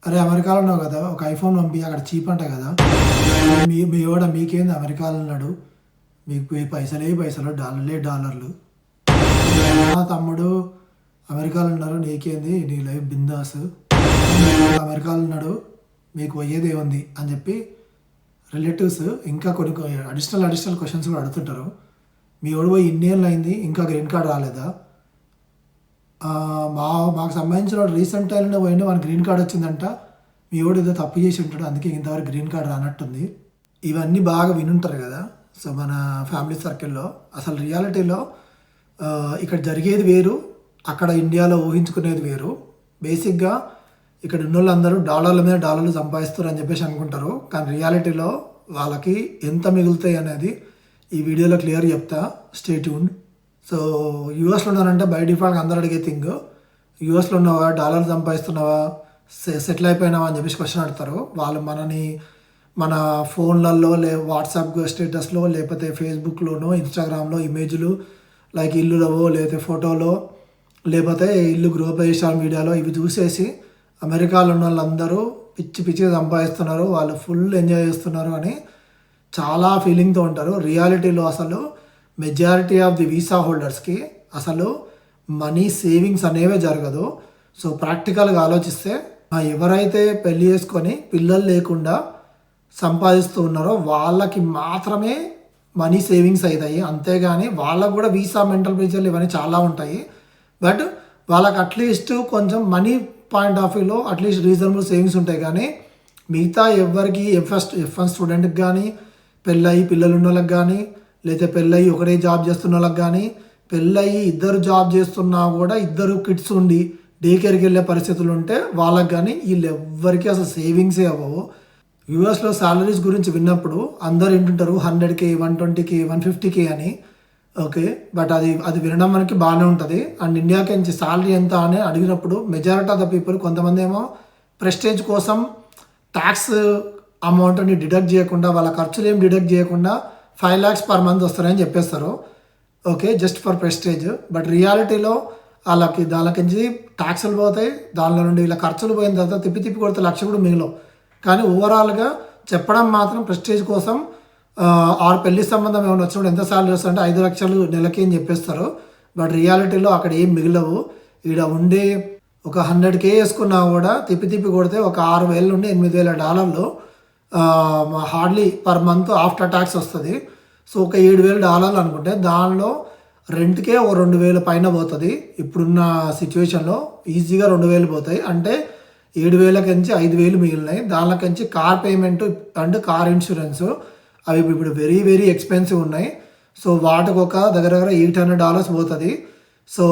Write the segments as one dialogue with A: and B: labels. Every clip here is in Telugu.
A: అరే అమెరికాలో ఉన్నావు కదా, ఒక ఐఫోన్ పంపి, అక్కడ చీప్ అంట కదా. మీ వాడ మీకేంది అమెరికాలో ఉన్నాడు, మీకు పైసలే పైసలు, డాలర్లే డాలర్లు. నా తమ్ముడు అమెరికాలో ఉన్నారు, నీకేంది, నీ లైఫ్ బిందాస్. అమెరికాలో ఉన్నాడు, మీకు పోయేది ఏముంది అని చెప్పి రిలేటివ్స్ ఇంకా కొన్ని అడిషనల్ క్వశ్చన్స్ కూడా అడుగుతుంటారు. మీ వాడు పోయి ఇన్నేళ్ళు అయింది, ఇంకా గ్రీన్ కార్డ్ రాలేదా? మాకు సంబంధించిన రీసెంట్ టైంలో పోయింది, మనకి గ్రీన్ కార్డ్ వచ్చిందంట. మీ వాడు ఏదో తప్పు చేసి ఉంటాడు, అందుకే ఇంతవరకు గ్రీన్ కార్డ్ రానట్టుంది. ఇవన్నీ బాగా వినుంటారు కదా. సో మన ఫ్యామిలీ సర్కిల్లో అసలు రియాలిటీలో ఇక్కడ జరిగేది వేరు, అక్కడ ఇండియాలో ఊహించుకునేది వేరు. బేసిక్గా ఇక్కడ ఉన్న వాళ్ళందరూ డాలర్ల మీద డాలర్లు సంపాదిస్తారు అని చెప్పేసి అనుకుంటారు, కానీ రియాలిటీలో వాళ్ళకి ఎంత మిగులుతాయి అనేది ఈ వీడియోలో క్లియర్ చెప్తా. Stay tuned. సో యూఎస్లో ఉన్నారంటే బై డిఫాల్ట్ అందరూ అడిగే థింగ్, యూఎస్లో ఉన్నావా, డాలర్ సంపాదిస్తున్నావా, సెటిల్ అయిపోయినావా అని చెప్పేసి క్వశ్చన్ అడుగుతారు. వాళ్ళు మన ఫోన్లలో వాట్సాప్ స్టేటస్లో, లేకపోతే ఫేస్బుక్లోనో ఇన్స్టాగ్రామ్లో ఇమేజ్లు లైక్ ఇల్లులవో, లేకపోతే ఫోటోలో, లేకపోతే ఇల్లు గృహప్రవేశాల మీడియాలో ఇవి చూసేసి అమెరికాలో ఉన్న వాళ్ళందరూ పిచ్చిగా సంపాదిస్తున్నారు, వాళ్ళు ఫుల్ ఎంజాయ్ చేస్తున్నారు అని చాలా ఫీలింగ్తో ఉంటారు. రియాలిటీలో అసలు మెజారిటీ ఆఫ్ ది వీసా హోల్డర్స్కి అసలు మనీ సేవింగ్స్ అనేవే జరగదు. సో ప్రాక్టికల్గా ఆలోచిస్తే ఎవరైతే పెళ్ళి చేసుకొని పిల్లలు లేకుండా సంపాదిస్తూ ఉన్నారో వాళ్ళకి మాత్రమే మనీ సేవింగ్స్ అవుతాయి, అంతేగాని వాళ్ళకు కూడా వీసా మెంటల్ ప్రెషర్లు ఇవన్నీ చాలా ఉంటాయి. బట్ వాళ్ళకి అట్లీస్ట్ కొంచెం మనీ పాయింట్ ఆఫ్ వ్యూలో అట్లీస్ట్ రీజనబుల్ సేవింగ్స్ ఉంటాయి. కానీ మిగతా ఎవరికి F1 స్టూడెంట్కి కానీ, పెళ్ళయి పిల్లలు ఉన్న వాళ్ళకి కానీ, లేదా పెళ్ళయి ఒకటే జాబ్ చేస్తున్న వాళ్ళకి కానీ, పెళ్ళయి ఇద్దరు జాబ్ చేస్తున్నా కూడా ఇద్దరు కిడ్స్ ఉండి డే కేర్కి వెళ్ళే పరిస్థితులు ఉంటే వాళ్ళకి కానీ, వీళ్ళు ఎవ్వరికి అసలు సేవింగ్సే అవ్వవు. యూఎస్లో శాలరీస్ గురించి విన్నప్పుడు అందరు వింటుంటారు 100K, 120K, 150K అని. ఓకే, బట్ అది వినడం మనకి బాగానే ఉంటుంది. అండ్ ఇండియాకి నుంచి శాలరీ ఎంత అని అడిగినప్పుడు మెజారిటీ ఆఫ్ ద పీపుల్, కొంతమంది ఏమో ప్రెస్టేజ్ కోసం ట్యాక్స్ అమౌంట్ని డిడక్ట్ చేయకుండా, వాళ్ళ ఖర్చులు ఏం డిడక్ట్ చేయకుండా 5 lakhs per month వస్తారని చెప్పేస్తారు. Okay, just for prestige. But రియాలిటీలో దానికి ట్యాక్సులు పోతాయి, దానిలో నుండి ఇలా ఖర్చులు పోయిన తర్వాత తిప్పి కొడితే లక్ష కూడా మిగిలవు. కానీ ఓవరాల్గా చెప్పడం మాత్రం ప్రెస్టేజ్ కోసం, ఆరు పెళ్లి సంబంధం ఏమైనా వచ్చినప్పుడు ఎంత శాలరీ వస్తుందంటే 5 లక్షలు నెలకి అని చెప్పేస్తారు. బట్ రియాలిటీలో అక్కడ ఏం మిగిలవు. ఇక్కడ ఉండే ఒక 100K వేసుకున్నా కూడా తిప్పి కొడితే ఒక 6,000 నుండి 8,000 డాలర్లు hardly per month after tax వస్తుంది. సో ఒక 7,000 డాలర్లు అనుకుంటే దానిలో రెంట్కే ఓ 2,000 పైన పోతుంది. ఇప్పుడున్న సిచ్యువేషన్లో ఈజీగా 2,000 పోతాయి. అంటే 7,000 నుంచి 5,000 మిగిలినాయి. దానిలోకించి car payment and car insurance అవి ఇప్పుడు వెరీ వెరీ ఎక్స్పెన్సివ్ ఉన్నాయి. సో వాటికి ఒక దగ్గర $800 పోతుంది. సో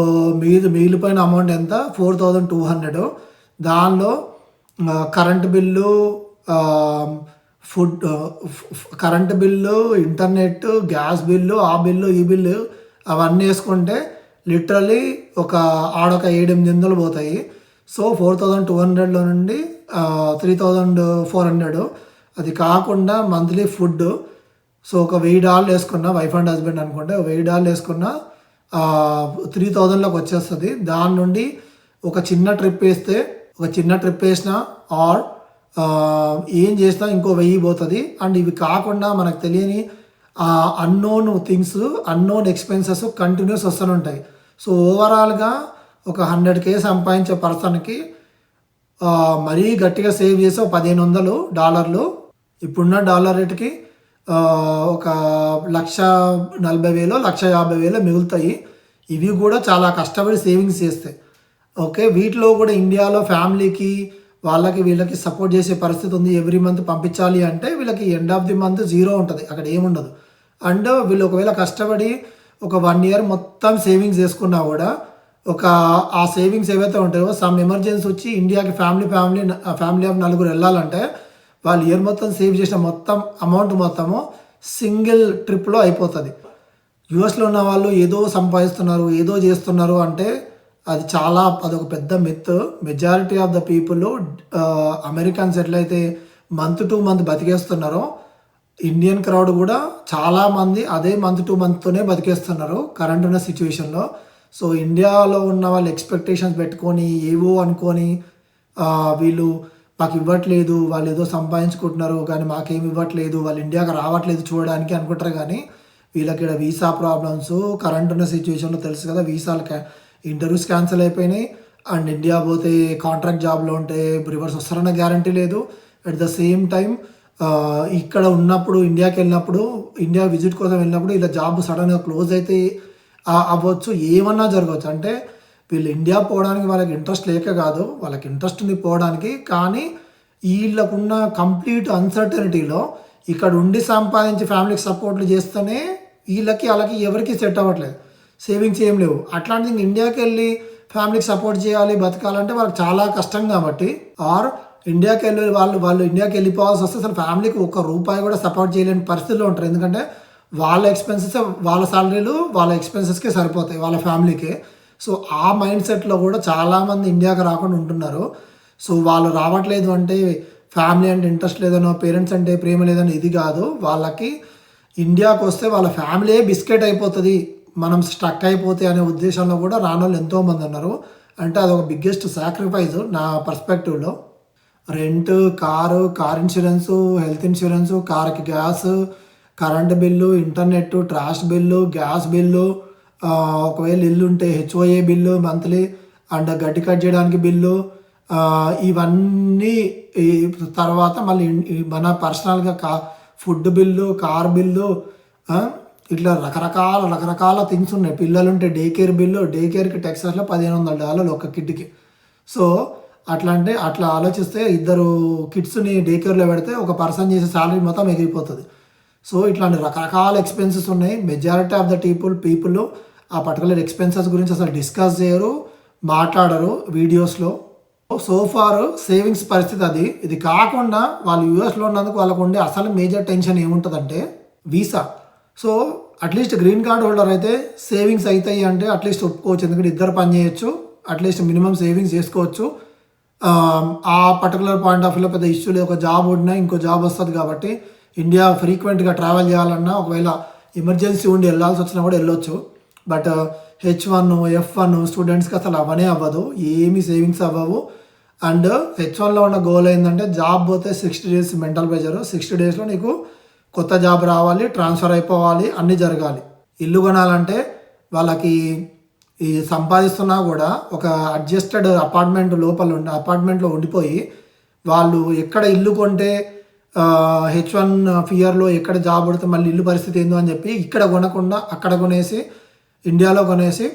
A: మిగిలిపోయిన అమౌంట్ ఎంత, 4,200. దానిలో current bill, current bill, internet, gas bill, ఆ బిల్లు ఈ బిల్లు అవన్నీ వేసుకుంటే లిటరలీ ఒక 7,800 పోతాయి. సో 4,200లో నుండి 3,400. అది కాకుండా మంత్లీ ఫుడ్. సో ఒక $1,000 వేసుకున్నా, వైఫ్ అండ్ హస్బెండ్ అనుకుంటే $1,000 వేసుకున్నా 3,000లోకి వచ్చేస్తుంది. దాని నుండి ఒక చిన్న ట్రిప్ వేసినా ఆర్ ఏం చేసినా ఇంకో 1,000 పోతుంది. అండ్ ఇవి కాకుండా మనకు తెలియని unknown things, unknown expenses continuous వస్తూనే ఉంటాయి. సో ఓవరాల్గా ఒక 100K సంపాదించే పర్సన్కి మరీ గట్టిగా సేవ్ చేసి ఒక $1,500 ఇప్పుడున్న డాలర్ రేటుకి ఒక 1,40,000, 1,50,000 మిగులుతాయి. ఇవి కూడా చాలా కష్టపడి సేవింగ్స్ చేస్తాయి. ఓకే, వీటిలో కూడా ఇండియాలో ఫ్యామిలీకి వీళ్ళకి సపోర్ట్ చేసే పరిస్థితి ఉంది. ఎవ్రీ మంత్ పంపించాలి అంటే వీళ్ళకి ఎండ్ ఆఫ్ ది మంత్ 0 ఉంటుంది, అక్కడ ఏముండదు. అండ్ వీళ్ళు ఒకవేళ కష్టపడి ఒక 1 year మొత్తం సేవింగ్స్ చేసుకున్నా కూడా ఆ సేవింగ్స్ ఏవైతే ఉంటాయో, సమ్ ఎమర్జెన్సీ వచ్చి ఇండియాకి ఫ్యామిలీ ఆఫ్ 4 వెళ్ళాలంటే వాళ్ళు ఇయర్ మొత్తం సేవ్ చేసిన మొత్తం అమౌంట్ మొత్తము సింగిల్ ట్రిప్లో అయిపోతుంది. యూఎస్లో ఉన్న వాళ్ళు ఏదో సంపాదిస్తున్నారు, ఏదో చేస్తున్నారు అంటే అదొక పెద్ద myth. Majority of the people Americans ఎట్లయితే మంత్ టు మంత్ బతికేస్తున్నారో, ఇండియన్ క్రౌడ్ కూడా చాలామంది అదే మంత్ టు మంత్తోనే బతికేస్తున్నారు కరెంట్ ఉన్న సిచ్యువేషన్లో. సో ఇండియాలో ఉన్న వాళ్ళు ఎక్స్పెక్టేషన్స్ పెట్టుకొని ఏవో అనుకొని వీళ్ళు మాకు ఇవ్వట్లేదు, వాళ్ళు ఏదో సంపాదించుకుంటున్నారు కానీ మాకేమి ఇవ్వట్లేదు, వాళ్ళు ఇండియాకి రావట్లేదు చూడడానికి అనుకుంటారు. కానీ వీళ్ళకి ఇక్కడ వీసా ప్రాబ్లమ్స్, కరెంట్ ఉన్న సిచ్యువేషన్లో తెలుసు కదా, వీసాలు ఇంటర్వ్యూస్ క్యాన్సిల్ అయిపోయినాయి. అండ్ ఇండియా పోతే కాంట్రాక్ట్ జాబ్లో ఉంటే రివర్స్ వస్తారన్న గ్యారంటీ లేదు. అట్ ద సేమ్ టైం ఇక్కడ ఉన్నప్పుడు ఇండియాకి వెళ్ళినప్పుడు, ఇండియా విజిట్ కోసం వెళ్ళినప్పుడు ఇలా జాబ్ సడన్గా క్లోజ్ అయితే అవ్వచ్చు, ఏమన్నా జరగవచ్చు. అంటే వీళ్ళు ఇండియా పోవడానికి వాళ్ళకి ఇంట్రెస్ట్ లేక కాదు, వాళ్ళకి ఇంట్రెస్ట్ ఉంది పోవడానికి. కానీ వీళ్ళకున్న కంప్లీట్ అన్సర్టనిటీలో ఇక్కడ ఉండి సంపాదించి ఫ్యామిలీకి సపోర్ట్లు చేస్తేనే వీళ్ళకి వాళ్ళకి ఎవరికి సెట్ అవ్వట్లేదు, సేవింగ్స్ ఏం లేవు. అట్లాంటిది ఇండియాకి వెళ్ళి ఫ్యామిలీకి సపోర్ట్ చేయాలి, బతకాలంటే వాళ్ళకి చాలా కష్టం. కాబట్టి ఇండియాకి వెళ్ళి వాళ్ళు ఇండియాకి వెళ్ళిపోవాల్సి వస్తే అసలు ఫ్యామిలీకి ఒక్క రూపాయి కూడా సపోర్ట్ చేయలేని పరిస్థితిలో ఉంటారు. ఎందుకంటే వాళ్ళ ఎక్స్పెన్సెస్, వాళ్ళ సాలరీలు వాళ్ళ ఎక్స్పెన్సెస్కే సరిపోతాయి వాళ్ళ ఫ్యామిలీకి. సో ఆ మైండ్ సెట్లో కూడా చాలామంది ఇండియాకి రాకుండా ఉంటున్నారు. సో వాళ్ళు రావట్లేదు అంటే ఫ్యామిలీ అంటే ఇంట్రెస్ట్ లేదనో, పేరెంట్స్ అంటే ప్రేమ లేదనో ఇది కాదు. వాళ్ళకి ఇండియాకి వస్తే వాళ్ళ ఫ్యామిలీ బిస్కెట్ అయిపోతుంది, మనం స్టక్ అయిపోతే అనే ఉద్దేశంలో కూడా రానోళ్ళు ఎంతోమంది ఉన్నారు. అంటే అదొక బిగ్గెస్ట్ సాక్రిఫైస్ నా పర్స్పెక్టివ్లో. Rent, car insurance, health insurance, కార్కి gas, current bill, internet, trash bill, gas bill, ఒకవేళ ఇల్లు ఉంటే హెచ్ఓఏ బిల్లు మంత్లీ, అండ్ గడ్డి కట్ చేయడానికి బిల్లు, ఇవన్నీ తర్వాత మళ్ళీ మన పర్సనల్గా ఫుడ్ బిల్లు, కార్ బిల్లు, ఇట్లా రకరకాల థింగ్స్ ఉన్నాయి. పిల్లలుంటే డే కేర్ బిల్లు, డే కేర్కి టెక్సాస్లో $1,500 ఒక కిడ్కి. సో అట్లా ఆలోచిస్తే ఇద్దరు కిడ్స్ని డే కేర్లో పెడితే ఒక పర్సన్ చేసే శాలరీ మొత్తం ఎగిరిపోతుంది. సో ఇట్లాంటి రకరకాల ఎక్స్పెన్సెస్ ఉన్నాయి. మెజారిటీ ఆఫ్ ద పీపుల్ ఆ పర్టికులర్ ఎక్స్పెన్సెస్ గురించి అసలు డిస్కస్ చేయరు, మాట్లాడరు వీడియోస్లో. సో ఫార్ సేవింగ్స్ పరిస్థితి అది. ఇది కాకుండా వాళ్ళు యూఎస్లో ఉన్నందుకు వాళ్ళకు ఉండే అసలు మేజర్ టెన్షన్ ఏముంటుందంటే visa. So at least green card holder అయితే సేవింగ్స్ అవుతాయి అంటే అట్లీస్ట్ ఒప్పుకోవచ్చు, ఎందుకంటే ఇద్దరు పని చేయొచ్చు, అట్లీస్ట్ మినిమం సేవింగ్స్ చేసుకోవచ్చు. ఆ పర్టికులర్ పాయింట్ ఆఫ్ వ్యూలో పెద్ద ఇష్యూ లేదు. ఒక జాబ్ ఉన్నా ఇంకో జాబ్ వస్తుంది కాబట్టి ఇండియా ఫ్రీక్వెంట్గా ట్రావెల్ చేయాలన్నా, ఒకవేళ ఎమర్జెన్సీ ఉండి వెళ్ళాల్సి వచ్చినా కూడా వెళ్ళొచ్చు. బట్ H1, F1 స్టూడెంట్స్కి అసలు అవ్వదు, ఏమీ సేవింగ్స్ అవ్వవు. అండ్ H1లో ఉన్న గోల్ ఏంటంటే జాబ్ పోతే 60 days మెంటల్ ప్రెషర్, 60 daysలో నీకు కొత్త జాబ్ రావాలి, ట్రాన్స్ఫర్ అయిపోవాలి, అన్నీ జరగాలి. ఇల్లు కొనాలంటే వాళ్ళకి ఈ సంపాదిస్తున్నా కూడా ఒక అడ్జస్టెడ్ అపార్ట్మెంట్లో ఉండిపోయి వాళ్ళు ఎక్కడ ఇల్లు కొంటే H1 ఫియర్లో ఎక్కడ జాబ్ పడితే మళ్ళీ ఇల్లు పరిస్థితి ఏందో అని చెప్పి ఇక్కడ కొనకుండా అక్కడ కొనేసి, ఇండియాలో కొనేసి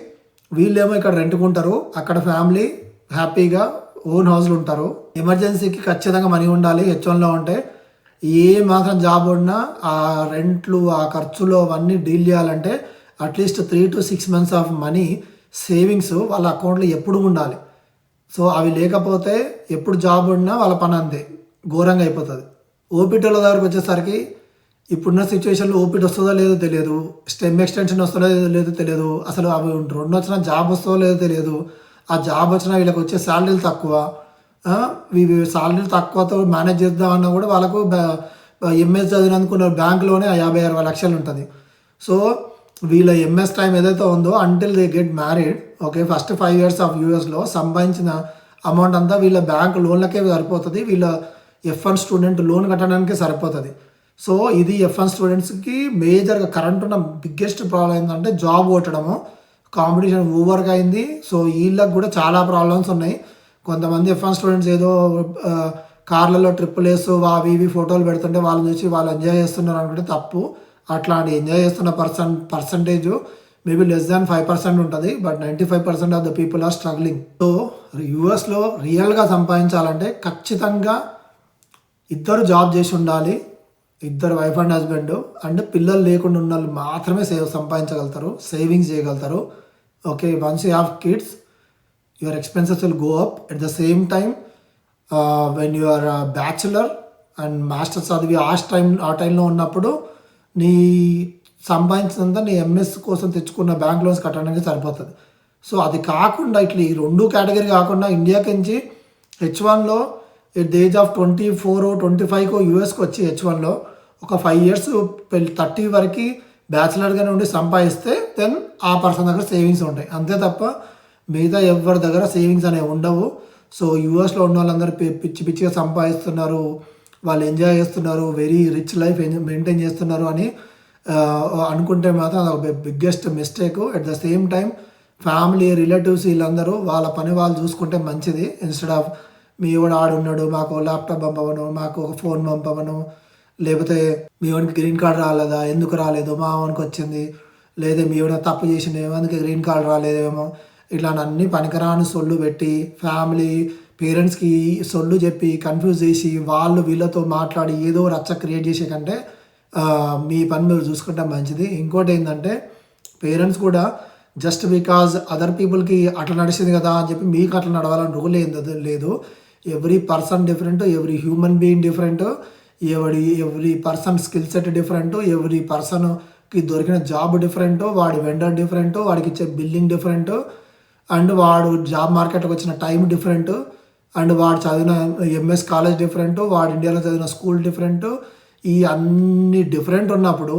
A: వీళ్ళేమో ఇక్కడ రెంట్కుంటారు. అక్కడ ఫ్యామిలీ హ్యాపీగా ఓన్ హౌస్లు ఉంటారు. ఎమర్జెన్సీకి ఖచ్చితంగా మనీ ఉండాలి. H1లో ఉంటే ఏ మాత్రం జాబ్ ఉన్నా ఆ రెంట్లు, ఆ ఖర్చులు అవన్నీ డీల్ చేయాలంటే at least 3 to 6 months of money savings వాళ్ళ అకౌంట్లో ఎప్పుడు ఉండాలి. సో అవి లేకపోతే ఎప్పుడు జాబ్ ఉన్నా వాళ్ళ పని అంతే ఘోరంగా అయిపోతుంది. ఓపీటీల దగ్గరకు వచ్చేసరికి ఇప్పుడున్న సిచ్యువేషన్లో ఓపీటీ వస్తుందో లేదో తెలియదు, స్టెమ్ ఎక్స్టెన్షన్ వస్తుందో లేదో తెలియదు, అసలు అవి 2 వచ్చినా జాబ్ వస్తుందో లేదో తెలియదు. ఆ జాబ్ వచ్చినా వీళ్ళకి వచ్చే శాలరీలు తక్కువ, శాలరీలు తక్కువతో మేనేజ్ చేద్దామన్నా కూడా వాళ్ళకు ఎంఎస్ చదివినందుకు బ్యాంకులోనే 50-60 లక్షలు ఉంటుంది. సో వీళ్ళ ఎంఎస్ టైం ఏదైతే ఉందో until they get married, okay, first 5 years of యూఎస్లో సంపాదించిన అమౌంట్ అంతా వీళ్ళ బ్యాంక్ లోన్లకే సరిపోతుంది, వీళ్ళ F1 స్టూడెంట్ లోన్ కట్టడానికే సరిపోతుంది. సో ఇది F1 స్టూడెంట్స్కి మేజర్గా కరెంట్ ఉన్న బిగ్గెస్ట్ ప్రాబ్లం ఏంటంటే జాబ్ కొట్టడము. కాంపిటీషన్ ఓవర్గా అయింది. సో వీళ్ళకి కూడా చాలా ప్రాబ్లమ్స్ ఉన్నాయి. కొంతమంది F1 స్టూడెంట్స్ ఏదో కార్లలో ట్రిప్పులు వేస్తూ ఇవి ఫోటోలు పెడుతుంటే వాళ్ళని చూసి వాళ్ళు ఎంజాయ్ చేస్తున్నారు అనుకుంటే తప్పు. అట్లాంటి ఎంజాయ్ చేస్తున్న పర్సంటేజ్ మేబీ less than 5% ఉంటుంది. But 95% of the people are struggling. So యూఎస్లో రియల్గా సంపాదించాలంటే ఖచ్చితంగా ఇద్దరు జాబ్ చేసి ఉండాలి, ఇద్దరు వైఫ్ అండ్ హస్బెండ్, అండ్ పిల్లలు లేకుండా ఉన్న వాళ్ళు మాత్రమే సంపాదించగలుగుతారు, సేవింగ్స్ చేయగలుగుతారు. Okay, once you have kids your expenses will go up. At the same time when you are bachelor and masters చదివి ఆ టైంలో ఉన్నప్పుడు నీ సంపాదించినంత నీ ఎంఎస్ కోసం తెచ్చుకున్న బ్యాంక్ లోన్స్ కట్టడానికి సరిపోతుంది. సో అది కాకుండా ఇట్లా ఈ 2 కేటగిరీ కాకుండా ఇండియాకి నుంచి H1లో ఎట్ ద ఏజ్ ఆఫ్ 24, 25 యూఎస్కి వచ్చి H1లో ఒక 5 years 30 వరకు బ్యాచిలర్గానే ఉండి సంపాదిస్తే దెన్ ఆ పర్సన్ దగ్గర సేవింగ్స్ ఉంటాయి. అంతే తప్ప మిగతా ఎవరి దగ్గర సేవింగ్స్ అనేవి ఉండవు. సో యూఎస్లో ఉన్న వాళ్ళందరూ పిచ్చి పిచ్చిగా సంపాదిస్తున్నారు, వాళ్ళు ఎంజాయ్ చేస్తున్నారు, వెరీ రిచ్ లైఫ్ మెయింటైన్ చేస్తున్నారు అని అనుకుంటే మాత్రం అది biggest mistake. At the same time family relatives వీళ్ళందరూ వాళ్ళ పని వాళ్ళు చూసుకుంటే మంచిది. ఇన్స్టెడ్ ఆఫ్ మీ వాడు ఆడున్నాడు మాకు ల్యాప్టాప్ పంపవను, మాకు ఒక ఫోన్ పంపవను, లేకపోతే మీ వాడికి గ్రీన్ కార్డ్ రాలేదా, ఎందుకు రాలేదు, మా వానికి వచ్చింది, లేదా మీ వాడు తప్పు చేసిందేమో అందుకే గ్రీన్ కార్డ్ రాలేదేమో, ఇట్లా అన్ని పనికిరాని సొల్లు పెట్టి ఫ్యామిలీ పేరెంట్స్కి సొల్లు చెప్పి కన్ఫ్యూజ్ చేసి వాళ్ళు వీళ్ళతో మాట్లాడి ఏదో రచ్చ క్రియేట్ చేసే కంటే మీ పని మీరు చూసుకుంటే మంచిది. ఇంకోటి ఏంటంటే పేరెంట్స్ కూడా జస్ట్ బికాజ్ అదర్ పీపుల్కి అట్లా నడిచింది కదా అని చెప్పి మీకు అట్లా నడవాలని రూల్ ఏంది లేదు. Every person different, every human being different, every person skill set different, every పర్సన్కి దొరికిన జాబ్ డిఫరెంట్, వాడి వెండర్ డిఫరెంట్, వాడికి ఇచ్చే బిల్డింగ్ డిఫరెంట్, అండ్ వాడు జాబ్ మార్కెట్కి వచ్చిన టైం డిఫరెంట్, అండ్ వాడు చదివిన ఎంఎస్ కాలేజ్ డిఫరెంట్, వాడు ఇండియాలో చదివిన స్కూల్ డిఫరెంట్. ఈ అన్ని డిఫరెంట్ ఉన్నప్పుడు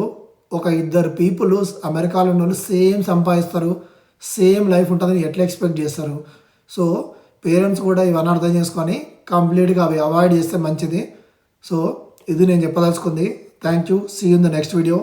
A: ఒక ఇద్దరు పీపుల్ అమెరికాలో ఉన్న వాళ్ళు సేమ్ సంపాదిస్తారు, సేమ్ లైఫ్ ఉంటుందని ఎట్లా ఎక్స్పెక్ట్ చేస్తారు? సో పేరెంట్స్ కూడా ఇవన్నీ అర్థం చేసుకొని కంప్లీట్గా అవి అవాయిడ్ చేస్తే మంచిది. సో ఇది నేను చెప్పదలుచుకుంది. Thank you. See you in the next video.